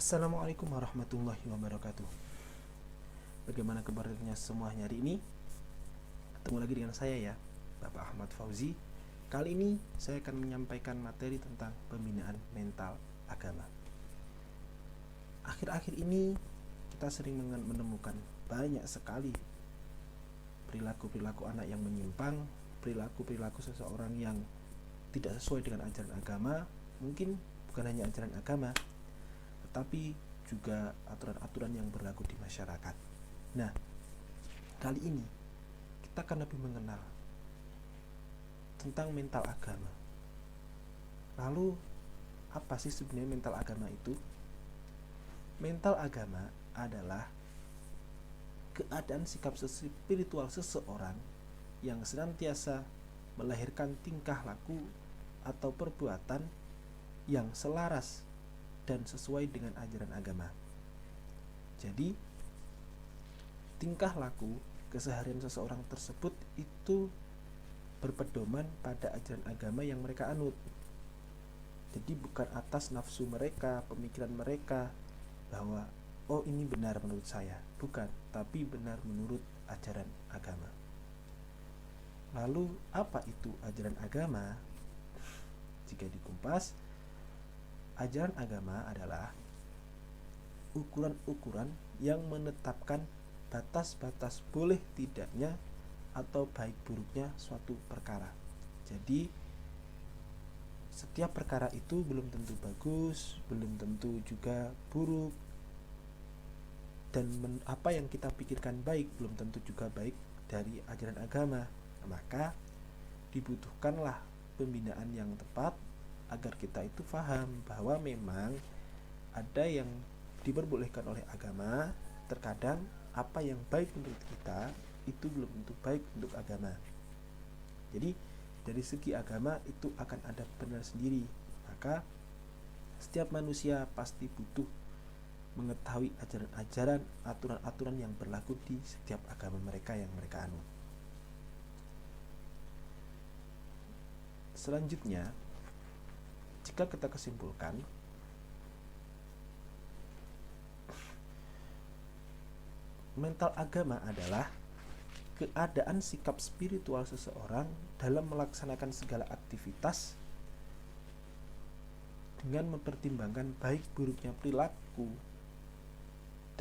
Assalamualaikum warahmatullahi wabarakatuh. Bagaimana kabarnya semuanya hari ini? Ketemu lagi dengan saya ya, Bapak Ahmad Fauzi. Kali ini saya akan menyampaikan materi tentang pembinaan mental agama. Akhir-akhir ini kita sering menemukan banyak sekali perilaku-perilaku anak yang menyimpang, perilaku-perilaku seseorang yang tidak sesuai dengan ajaran agama. Mungkin bukan hanya ajaran agama, tetapi juga aturan-aturan yang berlaku di masyarakat. Nah, kali ini kita akan lebih mengenal tentang mental agama. Lalu, apa sih sebenarnya mental agama itu? Mental agama adalah keadaan sikap spiritual seseorang yang senantiasa melahirkan tingkah laku atau perbuatan yang selaras dan sesuai dengan ajaran agama. Jadi, tingkah laku keseharian seseorang tersebut itu berpedoman pada ajaran agama yang mereka anut. Jadi bukan atas nafsu mereka, pemikiran mereka bahwa oh ini benar menurut saya, bukan, tapi benar menurut ajaran agama. Lalu apa itu ajaran agama? Jika dikumpas, ajaran agama adalah ukuran-ukuran yang menetapkan batas-batas boleh tidaknya atau baik buruknya suatu perkara. Jadi setiap perkara itu belum tentu bagus, belum tentu juga buruk, dan apa yang kita pikirkan baik belum tentu juga baik dari ajaran agama. Maka dibutuhkanlah pembinaan yang tepat agar kita itu paham bahwa memang ada yang diperbolehkan oleh agama. Terkadang apa yang baik menurut kita itu belum tentu baik untuk agama. Jadi dari segi agama itu akan ada benar sendiri. Maka setiap manusia pasti butuh mengetahui ajaran-ajaran, aturan-aturan yang berlaku di setiap agama mereka yang mereka anut. Selanjutnya, jika kita kesimpulkan, mental agama adalah keadaan sikap spiritual seseorang dalam melaksanakan segala aktivitas dengan mempertimbangkan baik buruknya perilaku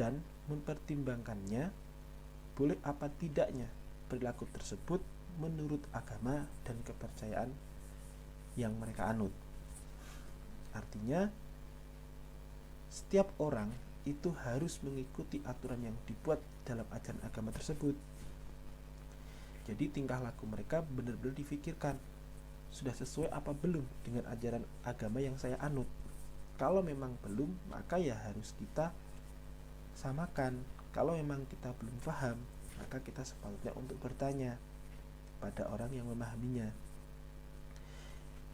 dan mempertimbangkannya boleh apa tidaknya perilaku tersebut menurut agama dan kepercayaan yang mereka anut. Artinya, setiap orang itu harus mengikuti aturan yang dibuat dalam ajaran agama tersebut. Jadi tingkah laku mereka benar-benar difikirkan, sudah sesuai apa belum dengan ajaran agama yang saya anut. Kalau memang belum, maka ya harus kita samakan. Kalau memang kita belum paham, maka kita sepatutnya untuk bertanya pada orang yang memahaminya.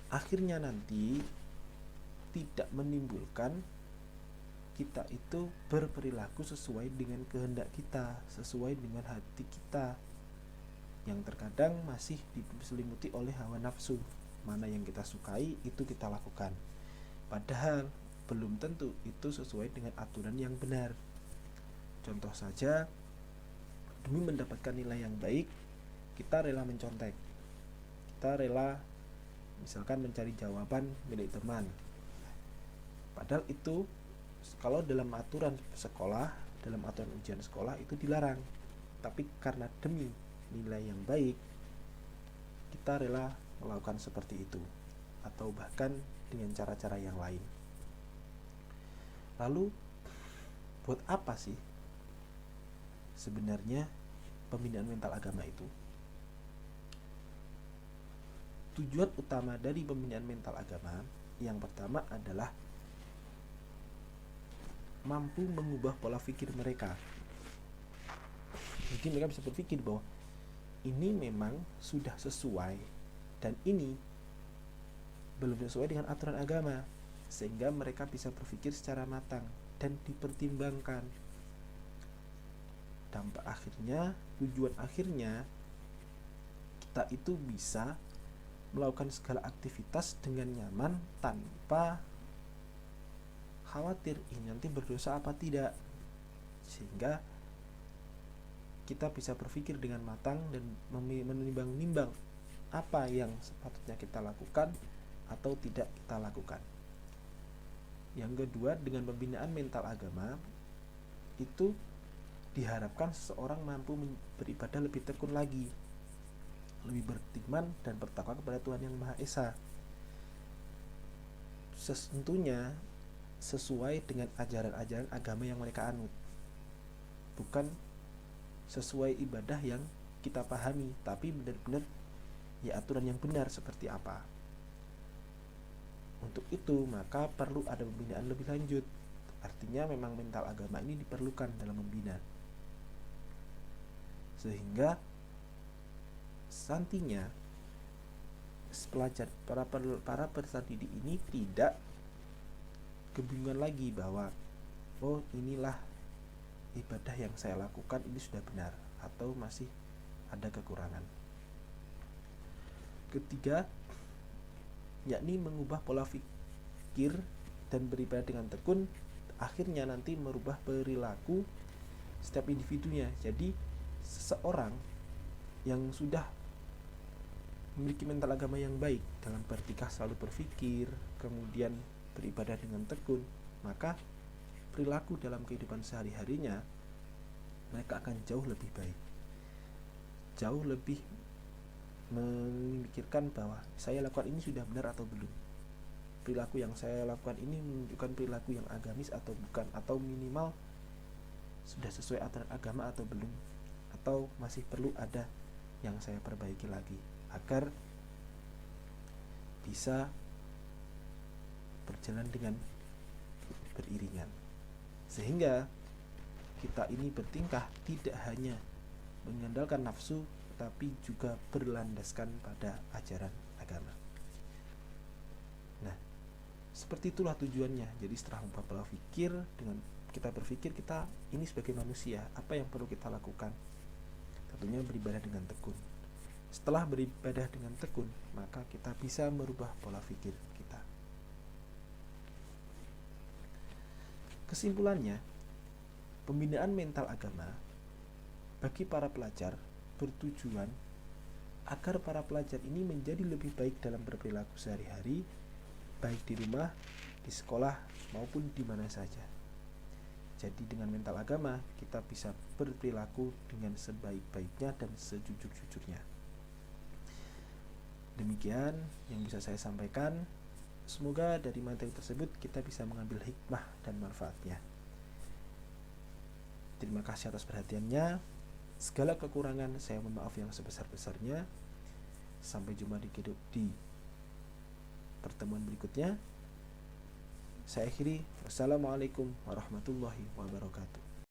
Akhirnya nanti tidak menimbulkan kita itu berperilaku sesuai dengan kehendak kita, sesuai dengan hati kita, yang terkadang masih diselimuti oleh hawa nafsu. Mana yang kita sukai itu kita lakukan, padahal belum tentu itu sesuai dengan aturan yang benar. Contoh saja, demi mendapatkan nilai yang baik, kita rela mencontek, kita rela misalkan mencari jawaban milik teman. Padahal itu kalau dalam aturan sekolah, dalam aturan ujian sekolah itu dilarang. Tapi karena demi nilai yang baik, kita rela melakukan seperti itu, atau bahkan dengan cara-cara yang lain. Lalu, buat apa sih sebenarnya pembinaan mental agama itu? Tujuan utama dari pembinaan mental agama yang pertama adalah mampu mengubah pola pikir mereka. Jadi mereka bisa berpikir bahwa ini memang sudah sesuai dan ini belum sesuai dengan aturan agama, sehingga mereka bisa berpikir secara matang dan dipertimbangkan. Dampak akhirnya, tujuan akhirnya, kita itu bisa melakukan segala aktivitas dengan nyaman tanpa khawatir ini nanti berdosa apa tidak, sehingga kita bisa berpikir dengan matang dan menimbang-nimbang apa yang sepatutnya kita lakukan atau tidak kita lakukan. Yang kedua, dengan pembinaan mental agama itu diharapkan seseorang mampu beribadah lebih tekun lagi, lebih beriman dan bertakwa kepada Tuhan Yang Maha Esa. Tentunya sesuai dengan ajaran-ajaran agama yang mereka anut, bukan sesuai ibadah yang kita pahami, tapi benar-benar ya aturan yang benar seperti apa. Untuk itu maka perlu ada pembinaan lebih lanjut. Artinya memang mental agama ini diperlukan dalam membina, sehingga nantinya pelajar para peserta didik ini tidak kebingungan lagi bahwa oh inilah ibadah yang saya lakukan ini sudah benar atau masih ada kekurangan. Ketiga, yakni mengubah pola pikir dan beribadah dengan tekun, akhirnya nanti merubah perilaku setiap individunya. Jadi seseorang yang sudah memiliki mental agama yang baik, dengan bertikah selalu berpikir, kemudian beribadah dengan tekun, maka perilaku dalam kehidupan sehari-harinya mereka akan jauh lebih baik, jauh lebih memikirkan bahwa saya lakukan ini sudah benar atau belum, perilaku yang saya lakukan ini menunjukkan perilaku yang agamis atau bukan, atau minimal sudah sesuai aturan agama atau belum, atau masih perlu ada yang saya perbaiki lagi agar bisa berjalan dengan beriringan, sehingga kita ini bertingkah tidak hanya mengandalkan nafsu tapi juga berlandaskan pada ajaran agama. Nah, seperti itulah tujuannya. Jadi setelah membuat pola pikir, dengan kita berpikir kita ini sebagai manusia, apa yang perlu kita lakukan? Tentunya beribadah dengan tekun. Setelah beribadah dengan tekun, maka kita bisa merubah pola pikir kita. Kesimpulannya, pembinaan mental agama bagi para pelajar bertujuan agar para pelajar ini menjadi lebih baik dalam berperilaku sehari-hari, baik di rumah, di sekolah, maupun di mana saja. Jadi dengan mental agama kita bisa berperilaku dengan sebaik-baiknya dan sejujur-jujurnya. Demikian yang bisa saya sampaikan. Semoga dari materi tersebut kita bisa mengambil hikmah dan manfaatnya. Terima kasih atas perhatiannya. Segala kekurangan saya mohon maaf yang sebesar-besarnya. Sampai jumpa di pertemuan berikutnya. Saya akhiri. Wassalamualaikum warahmatullahi wabarakatuh.